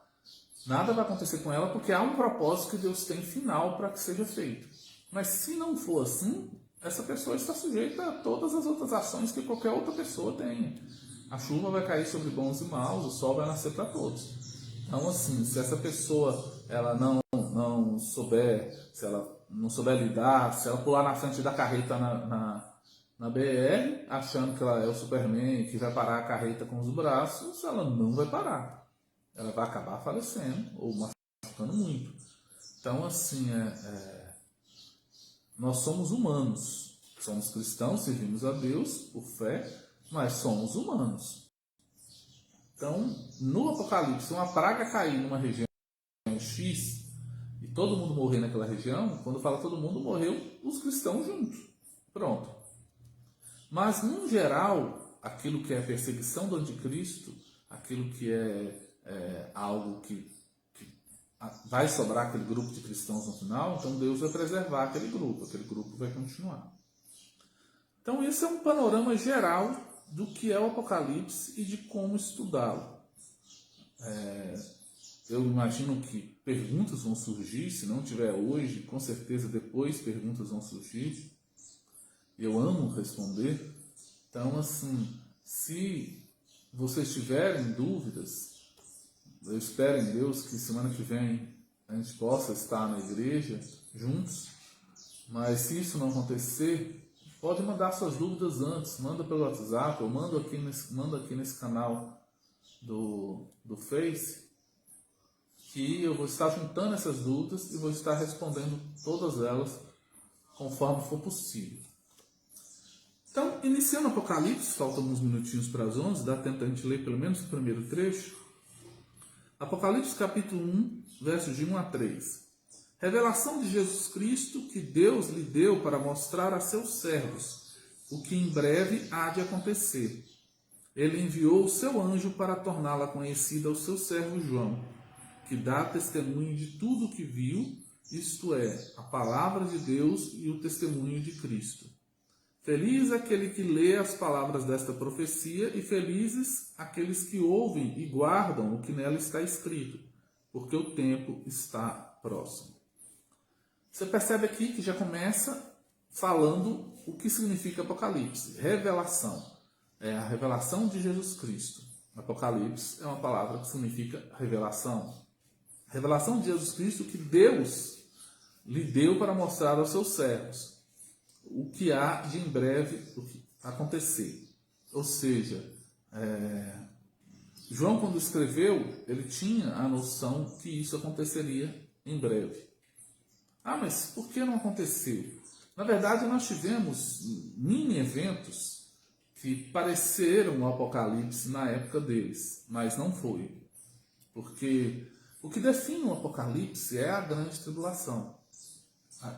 Nada vai acontecer com ela porque há um propósito que Deus tem final para que seja feito. Mas se não for assim, essa pessoa está sujeita a todas as outras ações que qualquer outra pessoa tenha. A chuva vai cair sobre bons e maus, o sol vai nascer para todos. Então, assim, se essa pessoa ela não souber, se ela não souber lidar, se ela pular na frente da carreta na BR, achando que ela é o Superman, que vai parar a carreta com os braços, ela não vai parar. Ela vai acabar falecendo ou machucando muito. Então, assim, nós somos humanos. Somos cristãos, servimos a Deus por fé, mas somos humanos. Então, no Apocalipse, uma praga cair numa região X e todo mundo morrer naquela região, quando fala todo mundo, morreu os cristãos juntos. Pronto. Mas, no geral, aquilo que é a perseguição do anticristo, aquilo que é algo que vai sobrar aquele grupo de cristãos no final, então Deus vai preservar aquele grupo vai continuar. Então esse é um panorama geral do que é o Apocalipse e de como estudá-lo. Eu imagino que perguntas vão surgir, se não tiver hoje, com certeza depois perguntas vão surgir. Eu amo responder. Então, assim, se vocês tiverem dúvidas, eu espero em Deus que semana que vem a gente possa estar na igreja juntos, mas se isso não acontecer, pode mandar suas dúvidas antes, manda pelo WhatsApp, ou manda aqui nesse canal do Face, que eu vou estar juntando essas dúvidas e vou estar respondendo todas elas conforme for possível. Então, iniciando o Apocalipse, faltam uns minutinhos para as 11, dá tempo a gente ler pelo menos o primeiro trecho. Apocalipse capítulo 1, versos de 1 a 3. Revelação de Jesus Cristo que Deus lhe deu para mostrar a seus servos o que em breve há de acontecer. Ele enviou o seu anjo para torná-la conhecida ao seu servo João, que dá testemunho de tudo o que viu, isto é, a palavra de Deus e o testemunho de Cristo. Feliz aquele que lê as palavras desta profecia e felizes aqueles que ouvem e guardam o que nela está escrito, porque o tempo está próximo. Você percebe aqui que já começa falando o que significa Apocalipse. Revelação. É a revelação de Jesus Cristo. Apocalipse é uma palavra que significa revelação. Revelação de Jesus Cristo que Deus lhe deu para mostrar aos seus servos o que há de em breve acontecer. Ou seja, João, quando escreveu, ele tinha a noção que isso aconteceria em breve. Mas por que não aconteceu? Na verdade, nós tivemos mini eventos que pareceram o Apocalipse na época deles, mas não foi. Porque o que define o Apocalipse é a grande tribulação.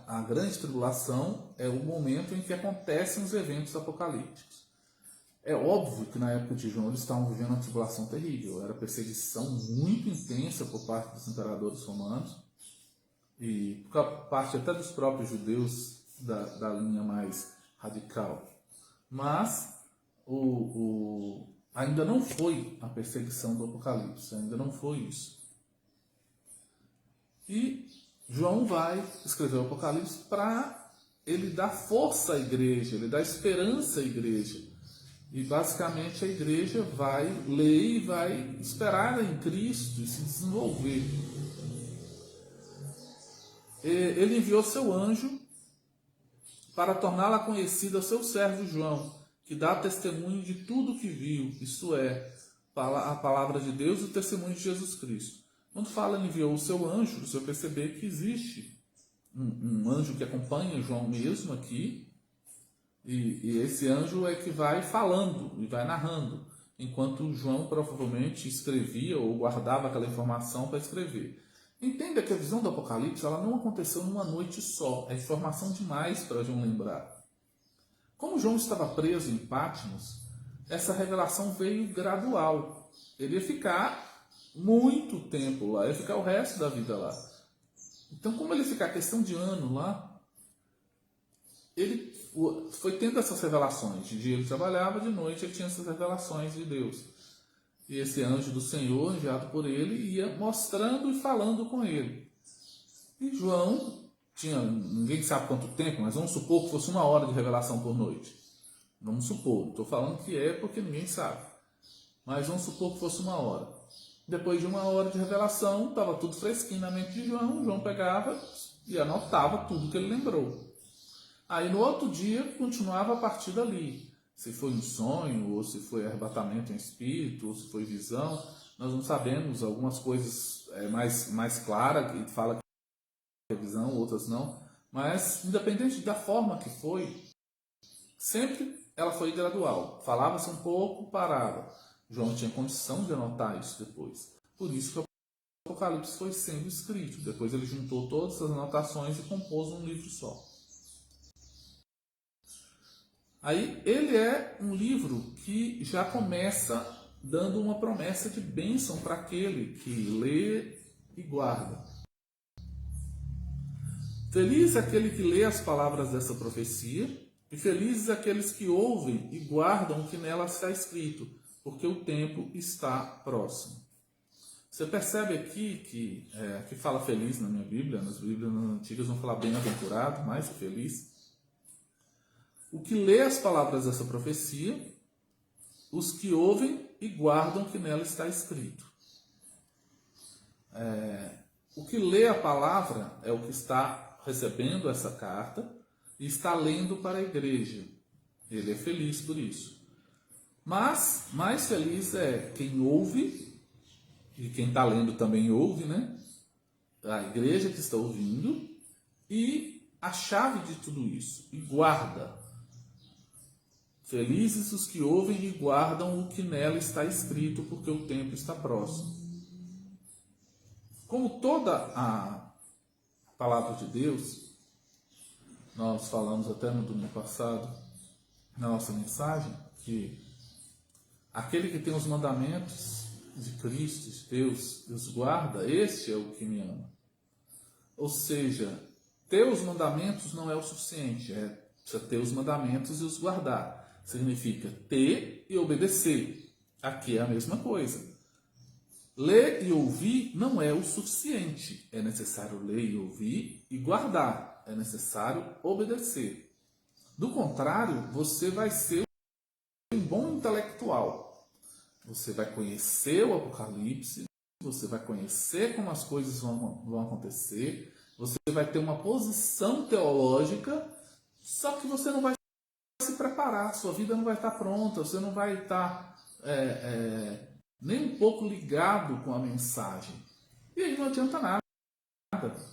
A grande tribulação é o momento em que acontecem os eventos apocalípticos. É óbvio que na época de João eles estavam vivendo uma tribulação terrível. Era perseguição muito intensa por parte dos imperadores romanos e por parte até dos próprios judeus da linha mais radical. Mas ainda não foi a perseguição do Apocalipse, ainda não foi isso. E João vai escrever o Apocalipse para ele dar força à igreja, ele dá esperança à igreja. E basicamente a igreja vai ler e vai esperar em Cristo e se desenvolver. Ele enviou seu anjo para torná-la conhecida ao seu servo João, que dá testemunho de tudo que viu, isso é, a palavra de Deus e o testemunho de Jesus Cristo. Quando fala enviou o seu anjo, você vai perceber que existe um anjo que acompanha João mesmo aqui, e esse anjo é que vai falando e vai narrando, enquanto João provavelmente escrevia ou guardava aquela informação para escrever. Entenda que a visão do Apocalipse ela não aconteceu numa noite só, é informação demais para João lembrar. Como João estava preso em Patmos, essa revelação veio gradual. Ele ia ficar muito tempo lá, ia ficar o resto da vida lá. Então, como ele ia ficar questão de ano lá, ele foi tendo essas revelações. De dia ele trabalhava, de noite ele tinha essas revelações de Deus. E esse anjo do Senhor, enviado por ele, ia mostrando e falando com ele. E João tinha, ninguém sabe quanto tempo, mas vamos supor que fosse 1 hora de revelação por noite. Vamos supor, estou falando que é porque ninguém sabe. Mas vamos supor que fosse 1 hora. Depois de 1 hora de revelação, estava tudo fresquinho na mente de João. João pegava e anotava tudo que ele lembrou. Aí no outro dia, continuava a partir dali. Se foi um sonho, ou se foi arrebatamento em espírito, ou se foi visão, nós não sabemos. Algumas coisas mais claras, que fala que é visão, outras não. Mas, independente da forma que foi, sempre ela foi gradual. Falava-se um pouco, parava. João tinha condição de anotar isso depois. Por isso que o Apocalipse foi sendo escrito. Depois ele juntou todas as anotações e compôs um livro só. Aí ele é um livro que já começa dando uma promessa de bênção para aquele que lê e guarda. Feliz é aquele que lê as palavras dessa profecia, e felizes aqueles que ouvem e guardam o que nela está escrito, porque o tempo está próximo. Você percebe aqui que fala feliz na minha Bíblia, nas Bíblias antigas vão falar bem-aventurado, mais que feliz. O que lê as palavras dessa profecia, os que ouvem e guardam o que nela está escrito. O que lê a palavra é o que está recebendo essa carta e está lendo para a igreja. Ele é feliz por isso. Mas mais feliz é quem ouve, e quem está lendo também ouve, né? A igreja que está ouvindo, e a chave de tudo isso, e guarda. Felizes os que ouvem e guardam o que nela está escrito, porque o tempo está próximo. Como toda a palavra de Deus, nós falamos até no domingo passado, na nossa mensagem, que aquele que tem os mandamentos de Cristo, de Deus, os guarda, este é o que me ama. Ou seja, ter os mandamentos não é o suficiente, precisa ter os mandamentos e os guardar. Significa ter e obedecer. Aqui é a mesma coisa. Ler e ouvir não é o suficiente. É necessário ler e ouvir e guardar. É necessário obedecer. Do contrário, você vai ser um bom intelectual. Você vai conhecer o Apocalipse, você vai conhecer como as coisas vão acontecer, você vai ter uma posição teológica, só que você não vai se preparar, sua vida não vai estar pronta, você não vai estar nem um pouco ligado com a mensagem. E aí não adianta nada.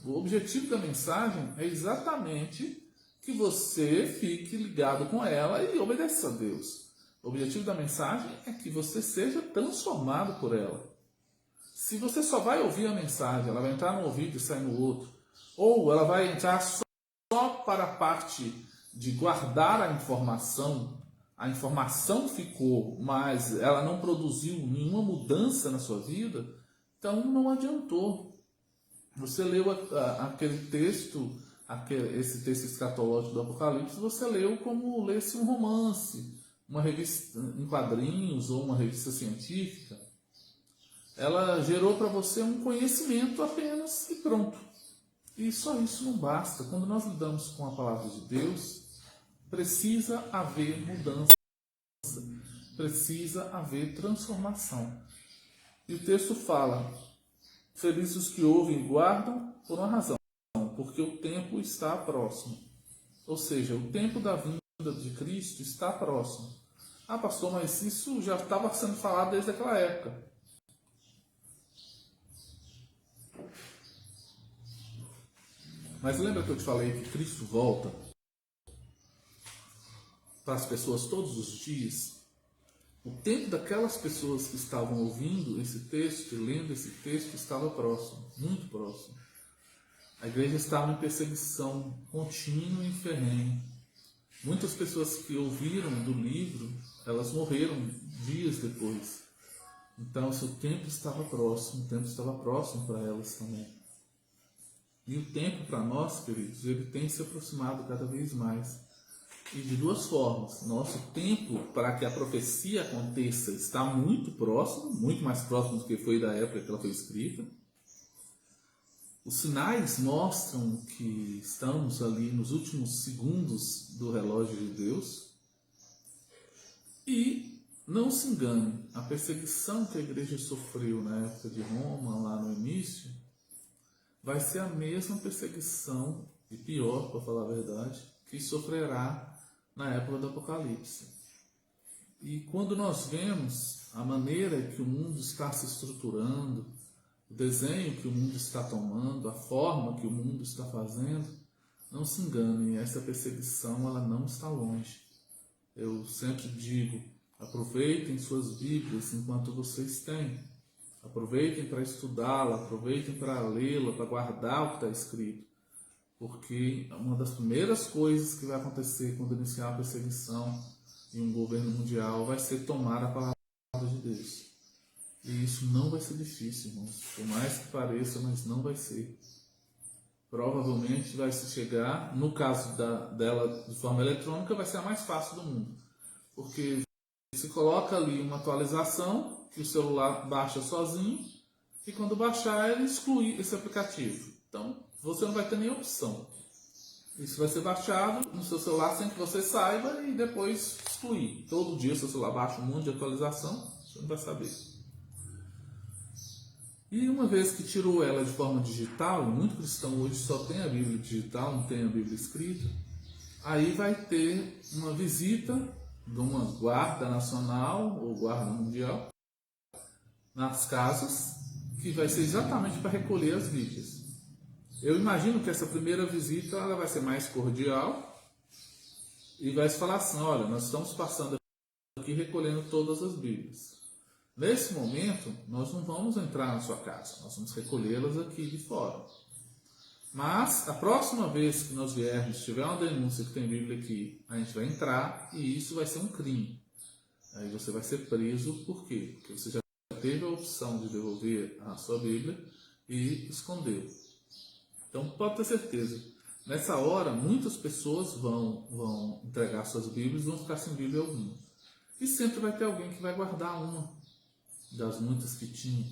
O objetivo da mensagem é exatamente que você fique ligado com ela e obedeça a Deus. O objetivo da mensagem é que você seja transformado por ela. Se você só vai ouvir a mensagem, ela vai entrar no ouvido e sair no outro, ou ela vai entrar só só para a parte de guardar a informação ficou, mas ela não produziu nenhuma mudança na sua vida, então não adiantou. Você leu aquele texto, esse texto escatológico do Apocalipse, você leu como lesse um romance, uma revista em quadrinhos ou uma revista científica. Ela gerou para você um conhecimento apenas e pronto. E só isso não basta. Quando nós lidamos com a palavra de Deus, precisa haver mudança, precisa haver transformação. E o texto fala: felizes os que ouvem e guardam por uma razão, porque o tempo está próximo. Ou seja, o tempo da vinda de Cristo está próximo. Ah, pastor, mas isso já estava sendo falado desde aquela época. Mas lembra que eu te falei que Cristo volta para as pessoas todos os dias? O tempo daquelas pessoas que estavam ouvindo esse texto e lendo esse texto estava próximo, muito próximo. A igreja estava em perseguição contínua e ferrenha. Muitas pessoas que ouviram do livro, elas morreram dias depois. Então, o tempo estava próximo, o tempo estava próximo para elas também. E o tempo para nós, queridos, ele tem se aproximado cada vez mais. E de duas formas. Nosso tempo para que a profecia aconteça está muito próximo, muito mais próximo do que foi da época que ela foi escrita. Os sinais mostram que estamos ali nos últimos segundos do relógio de Deus. E não se engane, a perseguição que a igreja sofreu na época de Roma, lá no início, vai ser a mesma perseguição, e pior, para falar a verdade, que sofrerá na época do Apocalipse. E quando nós vemos a maneira que o mundo está se estruturando, o desenho que o mundo está tomando, a forma que o mundo está fazendo, não se enganem, essa perseguição ela não está longe. Eu sempre digo, aproveitem suas Bíblias enquanto vocês têm. Aproveitem para estudá-la, aproveitem para lê-la, para guardar o que está escrito. Porque uma das primeiras coisas que vai acontecer quando iniciar a perseguição em um governo mundial vai ser tomar a palavra de Deus. E isso não vai ser difícil, irmãos. Por mais que pareça, mas não vai ser. Provavelmente vai se chegar, no caso dela de forma eletrônica, vai ser a mais fácil do mundo. Porque se coloca ali uma atualização que o celular baixa sozinho e quando baixar ele exclui esse aplicativo. Então você não vai ter nem opção. Isso vai ser baixado no seu celular sem que você saiba e depois excluir. Todo dia o seu celular baixa um monte de atualização, você não vai saber. E uma vez que tirou ela de forma digital, muito cristão hoje só tem a Bíblia digital, não tem a Bíblia escrita, aí vai ter uma visita de uma guarda nacional ou guarda mundial nas casas, que vai ser exatamente para recolher as Bíblias. Eu imagino que essa primeira visita ela vai ser mais cordial e vai se falar assim: olha, nós estamos passando aqui recolhendo todas as Bíblias. Nesse momento, nós não vamos entrar na sua casa, nós vamos recolhê-las aqui de fora. Mas a próxima vez que nós viermos, se tiver uma denúncia que tem Bíblia aqui, a gente vai entrar e isso vai ser um crime. Aí você vai ser preso, por quê? Porque você já teve a opção de devolver a sua Bíblia e escondeu. Então pode ter certeza, nessa hora muitas pessoas vão entregar suas Bíblias e vão ficar sem Bíblia alguma. E sempre vai ter alguém que vai guardar uma das muitas que tinha.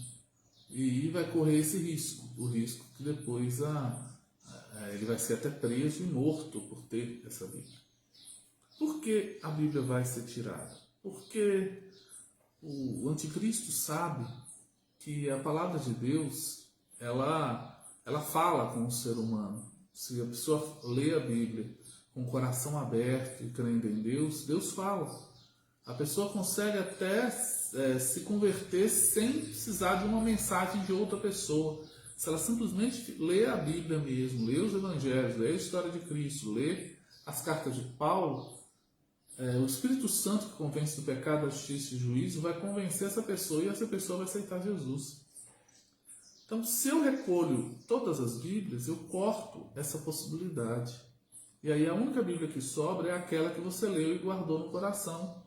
E vai correr esse risco, o risco que depois ele vai ser até preso e morto por ter essa Bíblia. Por que a Bíblia vai ser tirada? Porque o anticristo sabe que a palavra de Deus, ela fala com o ser humano. Se a pessoa lê a Bíblia com o coração aberto e crendo em Deus, Deus fala. A pessoa consegue até se converter sem precisar de uma mensagem de outra pessoa. Se ela simplesmente lê a Bíblia mesmo, lê os Evangelhos, lê a história de Cristo, lê as cartas de Paulo, o Espírito Santo que convence do pecado, da justiça e do juízo vai convencer essa pessoa e essa pessoa vai aceitar Jesus. Então, se eu recolho todas as Bíblias, eu corto essa possibilidade. E aí a única Bíblia que sobra é aquela que você leu e guardou no coração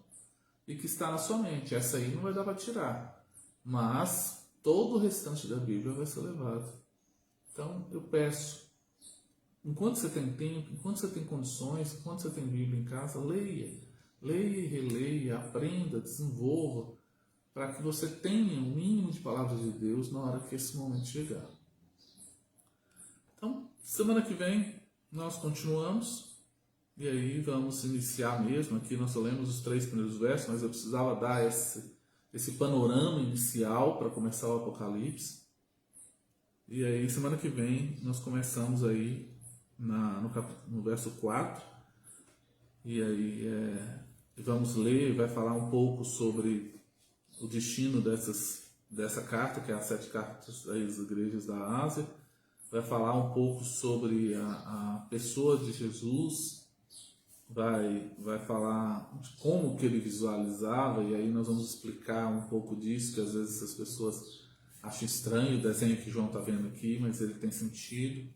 e que está na sua mente. Essa aí não vai dar para tirar. Mas todo o restante da Bíblia vai ser levado. Então eu peço, enquanto você tem tempo, enquanto você tem condições, enquanto você tem Bíblia em casa, leia. Leia e releia, aprenda, desenvolva, para que você tenha um mínimo de palavras de Deus na hora que esse momento chegar. Então, semana que vem nós continuamos, e aí vamos iniciar mesmo. Aqui nós só lemos os 3 primeiros versos, mas eu precisava dar esse panorama inicial para começar o Apocalipse. E aí semana que vem nós começamos aí no verso 4, e aí vamos ler, vai falar um pouco sobre o destino dessa carta, que é as 7 cartas das igrejas da Ásia. Vai falar um pouco sobre a pessoa de Jesus, vai falar de como que ele visualizava, e aí nós vamos explicar um pouco disso, que às vezes as pessoas acham estranho o desenho que João está vendo aqui, mas ele tem sentido.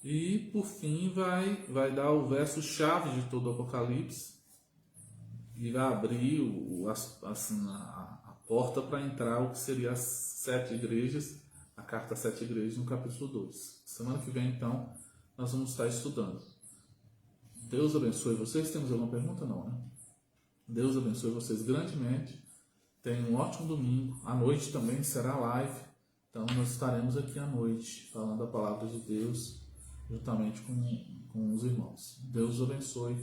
E por fim vai dar o verso-chave de todo o Apocalipse, e vai abrir a porta para entrar o que seria as 7 igrejas, a carta às 7 igrejas, no capítulo 2. Semana que vem, então, nós vamos estar estudando. Deus abençoe vocês. Temos alguma pergunta? Não, né? Deus abençoe vocês grandemente. Tenham um ótimo domingo. À noite também será live. Então, nós estaremos aqui à noite, falando a palavra de Deus, juntamente com os irmãos. Deus abençoe.